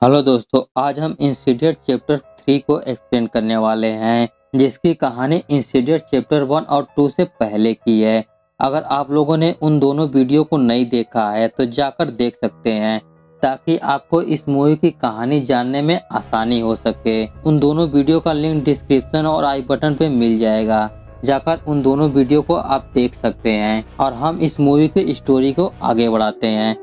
Hello दोस्तों, आज हम इंसीडियस चैप्टर 3 को एक्सप्लेन करने वाले हैं, जिसकी कहानी इंसीडियस चैप्टर 1 और 2 से पहले की है। अगर आप लोगों ने उन दोनों वीडियो को नहीं देखा है तो जाकर देख सकते हैं, ताकि आपको इस मूवी की कहानी जानने में आसानी हो सके। उन दोनों वीडियो का लिंक डिस्क्रिप्शन और आई बटन पे मिल जाएगा, जाकर उन दोनों वीडियो को आप देख सकते हैं। और हम इस मूवी की स्टोरी को आगे बढ़ाते हैं।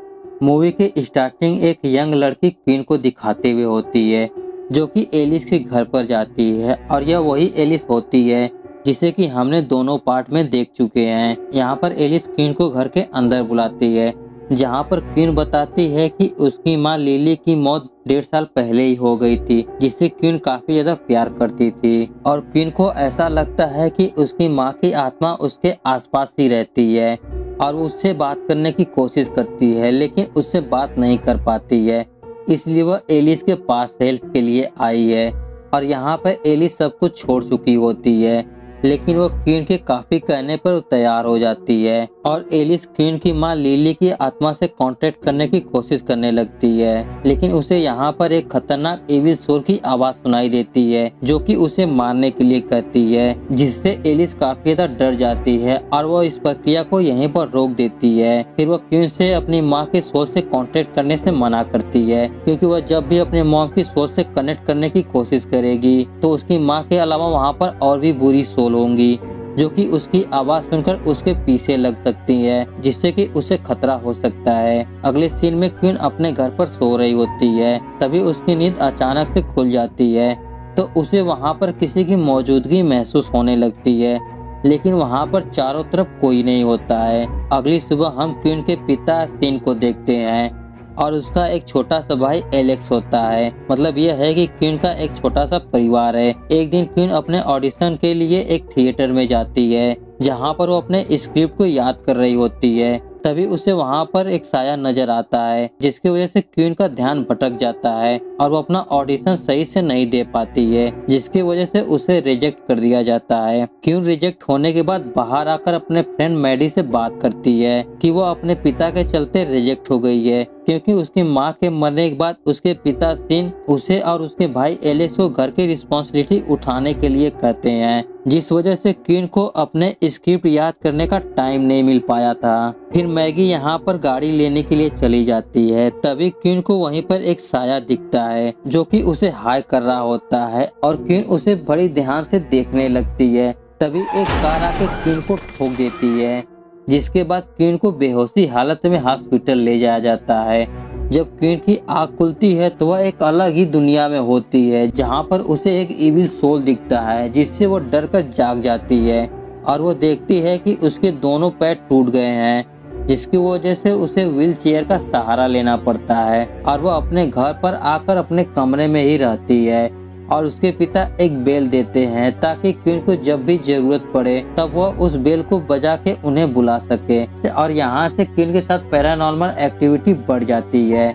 मूवी की स्टार्टिंग एक यंग लड़की क्वीन को दिखाते हुए होती है, जो कि एलिस के घर पर जाती है। और यह वही एलिस होती है जिसे कि हमने दोनों पार्ट में देख चुके हैं। यहाँ पर एलिस क्वीन को घर के अंदर बुलाती है, जहाँ पर क्वीन बताती है कि उसकी माँ लिली की मौत 1.5 साल पहले ही हो गई थी, जिससे क्वीन काफी ज्यादा प्यार करती थी। और क्वीन को ऐसा लगता है कि उसकी माँ की आत्मा उसके आसपास ही रहती है और वो उससे बात करने की कोशिश करती है, लेकिन उससे बात नहीं कर पाती है। इसलिए वह एलिस के पास हेल्प के लिए आई है। और यहाँ पर एलिस सब कुछ छोड़ चुकी होती है, लेकिन वह क्वीन के काफी कहने पर तैयार हो जाती है। और एलिस क्वीन की माँ लिली की आत्मा से कांटेक्ट करने की कोशिश करने लगती है, लेकिन उसे यहाँ पर एक खतरनाक एविल सोल की आवाज सुनाई देती है, जो कि उसे मारने के लिए कहती है, जिससे एलिस काफी ज्यादा डर जाती है और वह इस प्रक्रिया को यहीं पर रोक देती है। फिर वह क्वीन से अपनी माँ के सोल से कांटेक्ट करने से मना करती है, क्योंकि वह जब भी अपने मॉम की सोल से कनेक्ट करने की कोशिश करेगी तो उसकी माँ के अलावा वहाँ पर और भी बुरी सोल होंगी, जो कि उसकी आवाज सुनकर उसके पीछे लग सकती है, जिससे कि उसे खतरा हो सकता है। अगले सीन में क्वीन अपने घर पर सो रही होती है, तभी उसकी नींद अचानक से खुल जाती है, तो उसे वहां पर किसी की मौजूदगी महसूस होने लगती है, लेकिन वहां पर चारों तरफ कोई नहीं होता है। अगली सुबह हम क्वीन के पिता सीन को देखते हैं और उसका एक छोटा सा भाई एलेक्स होता है। मतलब यह है कि क्वीन का एक छोटा सा परिवार है। एक दिन क्वीन अपने ऑडिशन के लिए एक थिएटर में जाती है, जहां पर वो अपने स्क्रिप्ट को याद कर रही होती है। तभी उसे वहां पर एक साया नजर आता है, जिसकी वजह से क्वीन का ध्यान भटक जाता है और वो अपना ऑडिशन सही से नहीं दे पाती है, जिसकी वजह से उसे रिजेक्ट कर दिया जाता है। क्वीन रिजेक्ट होने के बाद बाहर आकर अपने फ्रेंड मैडी से बात करती है कि वो अपने पिता के चलते रिजेक्ट हो गई है, क्योंकि उसकी माँ के मरने के बाद उसके पिता सीन उसे और उसके भाई एलेक्स को घर की रिस्पॉन्सिबिलिटी उठाने के लिए कहते हैं, जिस वजह से क्वीन को अपने स्क्रिप्ट याद करने का टाइम नहीं मिल पाया था। फिर मैगी यहाँ पर गाड़ी लेने के लिए चली जाती है, तभी क्वीन को वहीं पर एक साया दिखता है, जो कि उसे हाय कर रहा होता है और क्वीन उसे बड़ी ध्यान से देखने लगती है। तभी एक कार आके क्वीन को ठोक देती है, जिसके बाद क्वीन को बेहोशी हालत में हॉस्पिटल ले जाया जाता है। जब क्वीन की आँख खुलती है तो वह एक अलग ही दुनिया में होती है, जहां पर उसे एक इविल सोल दिखता है, जिससे वो डर कर जाग जाती है और वो देखती है कि उसके दोनों पैर टूट गए हैं, जिसकी वजह से उसे व्हील चेयर का सहारा लेना पड़ता है और वो अपने घर पर आकर अपने कमरे में ही रहती है। और उसके पिता एक बेल देते हैं, ताकि क्वीन को जब भी जरूरत पड़े तब वह उस बेल को बजा के उन्हें बुला सके। और यहाँ से क्वीन के साथ पैरानॉर्मल एक्टिविटी बढ़ जाती है,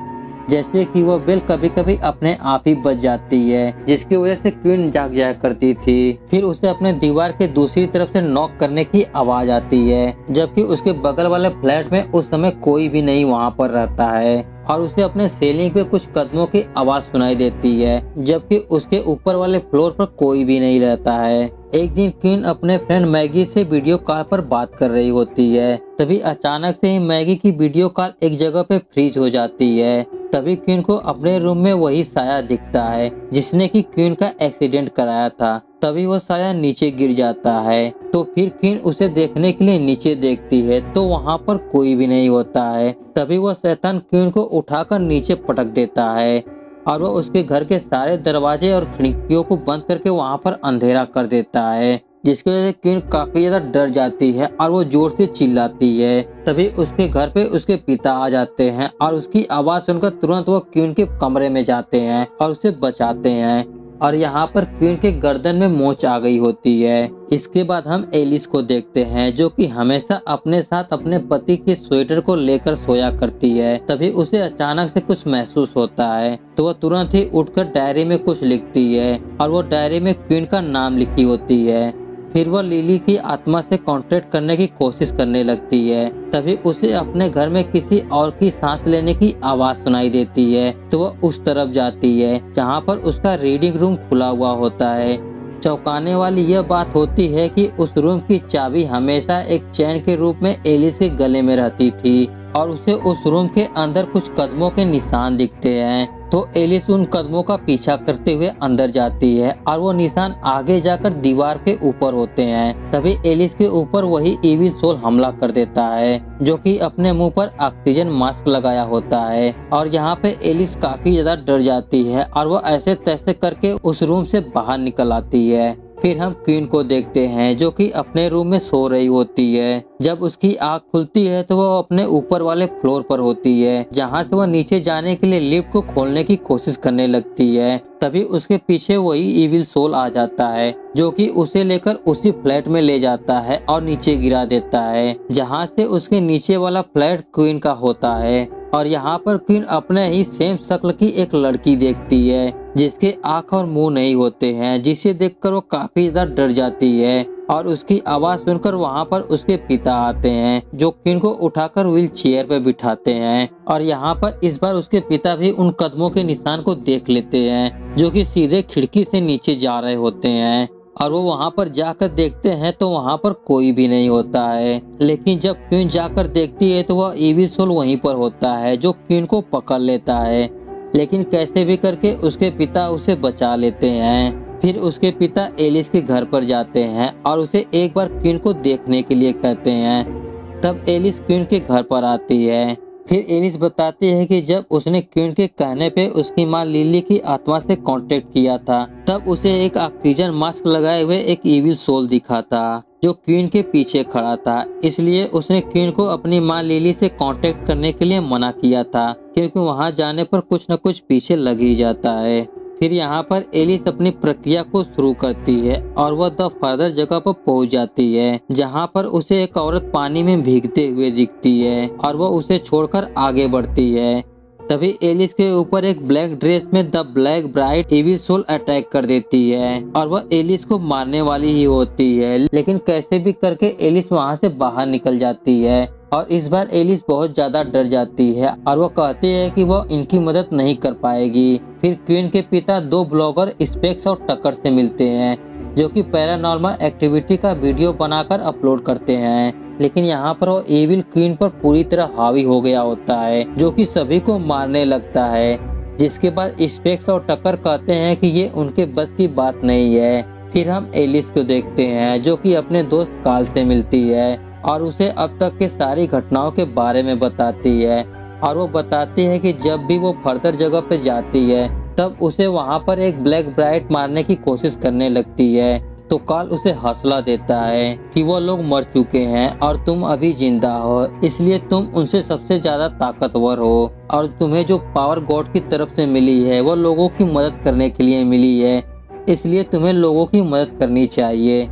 जैसे कि वह बेल कभी कभी अपने आप ही बज जाती है, जिसकी वजह से क्वीन जाग जाया करती थी। फिर उसे अपने दीवार के दूसरी तरफ से नॉक करने की आवाज आती है, जबकि उसके बगल वाले फ्लैट में उस समय कोई भी नहीं वहाँ पर रहता है और उसे अपने सीलिंग पे कुछ कदमों की आवाज सुनाई देती है, जबकि उसके ऊपर वाले फ्लोर पर कोई भी नहीं रहता है। एक दिन क्वीन अपने फ्रेंड मैगी से वीडियो कॉल पर बात कर रही होती है, तभी अचानक से ही मैगी की वीडियो कॉल एक जगह पे फ्रीज हो जाती है। तभी क्वीन को अपने रूम में वही साया दिखता है, जिसने कि क्वीन का एक्सीडेंट कराया था। तभी वो साया नीचे गिर जाता है, तो फिर क्वीन उसे देखने के लिए नीचे देखती है, तो वहाँ पर कोई भी नहीं होता है। तभी वह शैतान क्वीन को उठाकर नीचे पटक देता है और वह उसके घर के सारे दरवाजे और खिड़कियों को बंद करके वहाँ पर अंधेरा कर देता है, जिसकी वजह से क्वीन काफी ज्यादा डर जाती है और वो जोर से चिल्लाती है। तभी उसके घर पे उसके पिता आ जाते हैं और उसकी आवाज सुनकर तुरंत वो क्वीन के कमरे में जाते हैं और उसे बचाते हैं। और यहाँ पर क्वीन के गर्दन में मोच आ गई होती है। इसके बाद हम एलिस को देखते हैं, जो कि हमेशा अपने साथ अपने पति के स्वेटर को लेकर सोया करती है। तभी उसे अचानक से कुछ महसूस होता है, तो वह तुरंत ही उठकर डायरी में कुछ लिखती है और वो डायरी में क्वीन का नाम लिखी होती है। फिर वह लिली की आत्मा से कांटेक्ट करने की कोशिश करने लगती है। तभी उसे अपने घर में किसी और की सांस लेने की आवाज सुनाई देती है, तो वह उस तरफ जाती है जहाँ पर उसका रीडिंग रूम खुला हुआ होता है। चौंकाने वाली यह बात होती है कि उस रूम की चाबी हमेशा एक चैन के रूप में एलिस के गले में रहती थी और उसे उस रूम के अंदर कुछ कदमों के निशान दिखते हैं। तो एलिस उन कदमों का पीछा करते हुए अंदर जाती है और वो निशान आगे जाकर दीवार के ऊपर होते हैं। तभी एलिस के ऊपर वही इविल सोल हमला कर देता है, जो कि अपने मुंह पर ऑक्सीजन मास्क लगाया होता है। और यहाँ पे एलिस काफी ज्यादा डर जाती है और वो ऐसे तैसे करके उस रूम से बाहर निकल आती है। फिर हम क्वीन को देखते हैं जो कि अपने रूम में सो रही होती है। जब उसकी आँख खुलती है तो वह अपने ऊपर वाले फ्लोर पर होती है, जहाँ से वह नीचे जाने के लिए लिफ्ट को खोलने की कोशिश करने लगती है। तभी उसके पीछे वही इविल सोल आ जाता है, जो कि उसे लेकर उसी फ्लैट में ले जाता है और नीचे गिरा देता है, जहाँ से उसके नीचे वाला फ्लैट क्वीन का होता है। और यहाँ पर क्वीन अपने ही सेम शक्ल की एक लड़की देखती है जिसके आँख और मुंह नहीं होते हैं, जिसे देखकर वो काफी ज्यादा डर जाती है। और उसकी आवाज सुनकर वहाँ पर उसके पिता आते हैं, जो क्वीन को उठाकर व्हील चेयर पर बिठाते हैं। और यहाँ पर इस बार उसके पिता भी उन कदमों के निशान को देख लेते हैं, जो कि सीधे खिड़की से नीचे जा रहे होते हैं। और वो वहाँ पर जाकर देखते हैं तो वहाँ पर कोई भी नहीं होता है। लेकिन जब क्वीन जाकर देखती है तो वह इविल सोल वहीं पर होता है, जो क्वीन को पकड़ लेता है। लेकिन कैसे भी करके उसके पिता उसे बचा लेते हैं। फिर उसके पिता एलिस के घर पर जाते हैं और उसे एक बार क्वीन को देखने के लिए कहते हैं। तब एलिस क्वीन के घर पर आती है। फिर एलिस बताती है कि जब उसने क्वीन के कहने पे उसकी माँ लिली की आत्मा से कांटेक्ट किया था, तब उसे एक ऑक्सीजन मास्क लगाए हुए एक इविल सोल दिखा था, जो क्वीन के पीछे खड़ा था। इसलिए उसने क्वीन को अपनी माँ लिली से कांटेक्ट करने के लिए मना किया था, क्योंकि वहां जाने पर कुछ न कुछ पीछे लग ही जाता है। फिर यहाँ पर एलिस अपनी प्रक्रिया को शुरू करती है और वह द फर्दर जगह पर पहुँच जाती है, जहाँ पर उसे एक औरत पानी में भीगते हुए दिखती है और वह उसे छोड़कर आगे बढ़ती है। तभी एलिस के ऊपर एक ब्लैक ड्रेस में the black bright evil soul attack कर देती है और वह एलिस को मारने वाली ही होती है। लेकिन कैसे भी करके एलिस वहाँ से बाहर निकल जाती है और इस बार एलिस बहुत ज्यादा डर जाती है और वो कहती है कि वह इनकी मदद नहीं कर पाएगी। फिर क्वीन के पिता दो ब्लॉगर स्पेक्स और टकर से मिलते हैं, जो कि पैरानॉर्मल एक्टिविटी का वीडियो बनाकर अपलोड करते हैं। लेकिन यहाँ पर वो एविल क्वीन पर पूरी तरह हावी हो गया होता है, जो कि सभी को मारने लगता है। जिसके बाद स्पेक्स और टकर कहते हैं कि ये उनके बस की बात नहीं है। फिर हम एलिस को देखते हैं, जो कि अपने दोस्त काल से मिलती है और उसे अब तक के सारी घटनाओं के बारे में बताती है। और वो बताती है कि जब भी वो फर्दर जगह पे जाती है तब उसे वहाँ पर एक ब्लैक ब्राइट मारने की कोशिश करने लगती है। तो काल उसे हौसला देता है कि वो लोग मर चुके हैं और तुम अभी जिंदा हो, इसलिए तुम उनसे सबसे ज्यादा ताकतवर हो और तुम्हें जो पावर गॉड की तरफ से मिली है वो लोगों की मदद करने के लिए मिली है, इसलिए तुम्हें लोगों की मदद करनी चाहिए।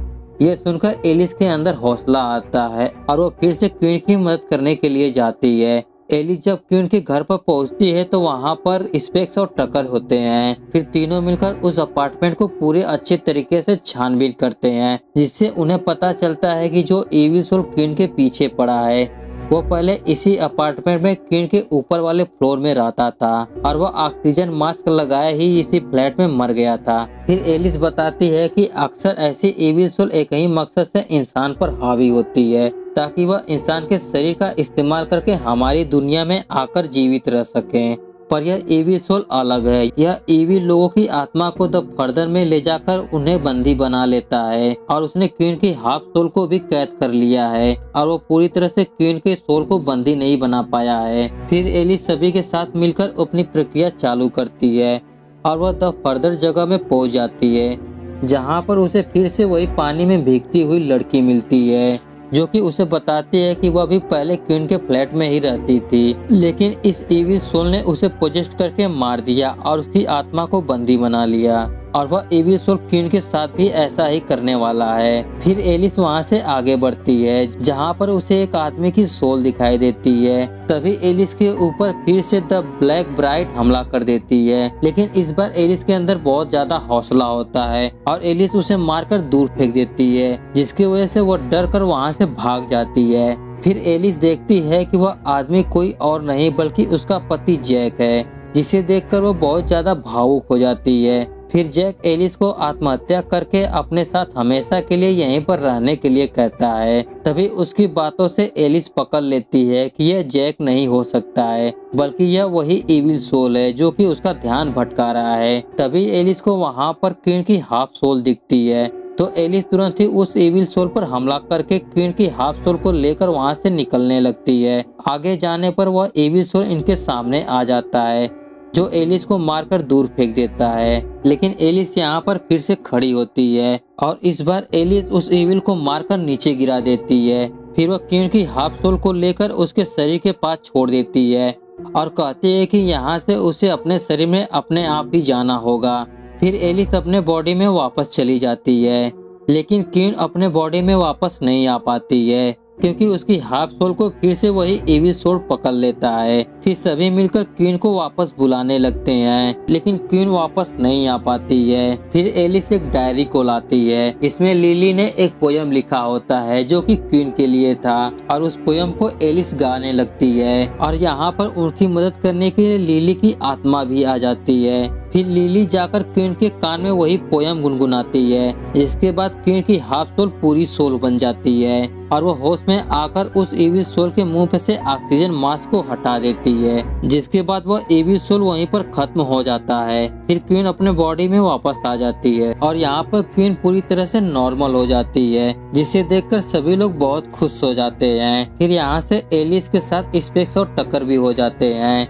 यह सुनकर एलिस के अंदर हौसला आता है और वो फिर से क्वीन की मदद करने के लिए जाती है। एलिस जब क्वीन के घर पर पहुंचती है तो वहां पर स्पेक्स और टकर होते हैं। फिर तीनों मिलकर उस अपार्टमेंट को पूरे अच्छे तरीके से छानबीन करते हैं, जिससे उन्हें पता चलता है कि जो इविल सोल क्वीन के पीछे पड़ा है वो पहले इसी अपार्टमेंट में क्वीन के ऊपर वाले फ्लोर में रहता था और वह ऑक्सीजन मास्क लगाए ही इसी फ्लैट में मर गया था। फिर एलिस बताती है कि अक्सर ऐसी इविल सोल एक ही मकसद से इंसान पर हावी होती है, ताकि वह इंसान के शरीर का इस्तेमाल करके हमारी दुनिया में आकर जीवित रह सकें। पर यह इविल सोल अलग है। यह इविल लोगों की आत्मा को द फर्दर में ले जाकर उन्हें बंदी बना लेता है और उसने क्वीन की हाफ सोल को भी कैद कर लिया है और वो पूरी तरह से क्वीन के सोल को बंदी नहीं बना पाया है। फिर एलिस सभी के साथ मिलकर अपनी प्रक्रिया चालू करती है और वह द फर्दर जगह में पहुंच जाती है, जहाँ पर उसे फिर से वही पानी में भीगती हुई लड़की मिलती है, जो कि उसे बताती है कि वह भी पहले क्वीन के फ्लैट में ही रहती थी, लेकिन इस इविल सोल ने उसे पोजेस्ट करके मार दिया और उसकी आत्मा को बंदी बना लिया। और वह एविल सोल क्वीन के साथ भी ऐसा ही करने वाला है। फिर एलिस वहाँ से आगे बढ़ती है जहाँ पर उसे एक आदमी की सोल दिखाई देती है। तभी एलिस के ऊपर फिर से द ब्लैक ब्राइट हमला कर देती है, लेकिन इस बार एलिस के अंदर बहुत ज्यादा हौसला होता है और एलिस उसे मारकर दूर फेंक देती है, जिसकी वजह से वो डर कर वहाँ से भाग जाती है। फिर एलिस देखती है कि वह आदमी कोई और नहीं बल्कि उसका पति जैक है, जिसे देखकर वो बहुत ज्यादा भावुक हो जाती है। फिर जैक एलिस को आत्महत्या करके अपने साथ हमेशा के लिए यहीं पर रहने के लिए कहता है। तभी उसकी बातों से एलिस पकड़ लेती है कि यह जैक नहीं हो सकता है, बल्कि यह वही इविल सोल है जो कि उसका ध्यान भटका रहा है। तभी एलिस को वहाँ पर क्वीन की हाफ सोल दिखती है, तो एलिस तुरंत ही उस इविल सोल पर हमला करके क्वीन की हाफ सोल को लेकर वहाँ से निकलने लगती है। आगे जाने पर वह इविल सोल इनके सामने आ जाता है, जो एलिस को मारकर दूर फेंक देता है। लेकिन एलिस यहाँ पर फिर से खड़ी होती है और इस बार एलिस उस इविल को मारकर नीचे गिरा देती है। फिर वह क्वीन की हाफ सोल को लेकर उसके शरीर के पास छोड़ देती है और कहती है कि यहाँ से उसे अपने शरीर में अपने आप ही जाना होगा। फिर एलिस अपने बॉडी में वापस चली जाती है, लेकिन क्वीन अपने बॉडी में वापस नहीं आ पाती है क्योंकि उसकी हाफ सोल को फिर से वही इविल सोल पकड़ लेता है। फिर सभी मिलकर क्वीन को वापस बुलाने लगते हैं, लेकिन क्वीन वापस नहीं आ पाती है। फिर एलिस एक डायरी को लाती है, इसमें लिली ने एक पोयम लिखा होता है जो कि क्वीन के लिए था और उस पोयम को एलिस गाने लगती है और यहाँ पर उनकी मदद करने के लिए लिली की आत्मा भी आ जाती है। फिर लिली जाकर क्वीन के कान में वही पोयम गुनगुनाती है। इसके बाद क्वीन की हाफ सोल पूरी सोल बन जाती है और वो होश में आकर उस इविल सोल के मुंह पे से ऑक्सीजन मास्क को हटा देती है, जिसके बाद वह इविल सोल वहीं पर खत्म हो जाता है। फिर क्वीन अपने बॉडी में वापस आ जाती है और यहाँ पर क्वीन पूरी तरह से नॉर्मल हो जाती है, जिसे देखकर सभी लोग बहुत खुश हो जाते हैं। फिर यहाँ से एलिस के साथ स्पेक्स और टक्कर भी हो जाते हैं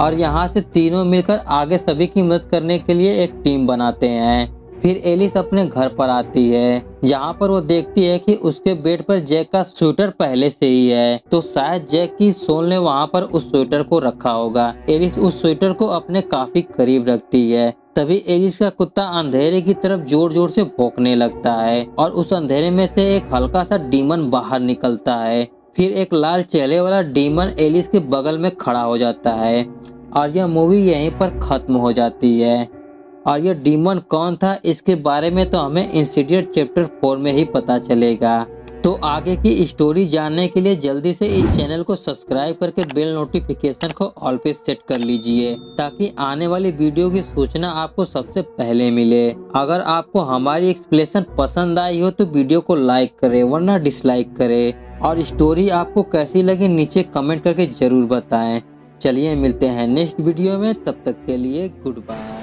और यहाँ से तीनों मिलकर आगे सभी की मदद करने के लिए एक टीम बनाते हैं। फिर एलिस अपने घर पर आती है, जहाँ पर वो देखती है कि उसके बेड पर जैक का स्वेटर पहले से ही है, तो शायद जैक की सोल ने वहाँ पर उस स्वेटर को रखा होगा। एलिस उस स्वेटर को अपने काफी करीब रखती है। तभी एलिस का कुत्ता अंधेरे की तरफ जोर जोर से भौंकने लगता है और उस अंधेरे में से एक हल्का सा डीमन बाहर निकलता है। फिर एक लाल चेहरे वाला डीमन एलिस के बगल में खड़ा हो जाता है और यह मूवी यहीं पर खत्म हो जाती है। और यह डीमन कौन था इसके बारे में तो हमें इंसिडियट चैप्टर 4 में ही पता चलेगा। तो आगे की स्टोरी जानने के लिए जल्दी से इस चैनल को सब्सक्राइब करके बेल नोटिफिकेशन को ऑल पे सेट कर लीजिए, ताकि आने वाली वीडियो की सूचना आपको सबसे पहले मिले। अगर आपको हमारी एक्सप्लेनेशन पसंद आई हो तो वीडियो को लाइक करें, वरना डिसलाइक करें। और स्टोरी आपको कैसी लगी नीचे कमेंट करके जरूर बताएं। चलिए मिलते हैं नेक्स्ट वीडियो में, तब तक के लिए गुड बाय।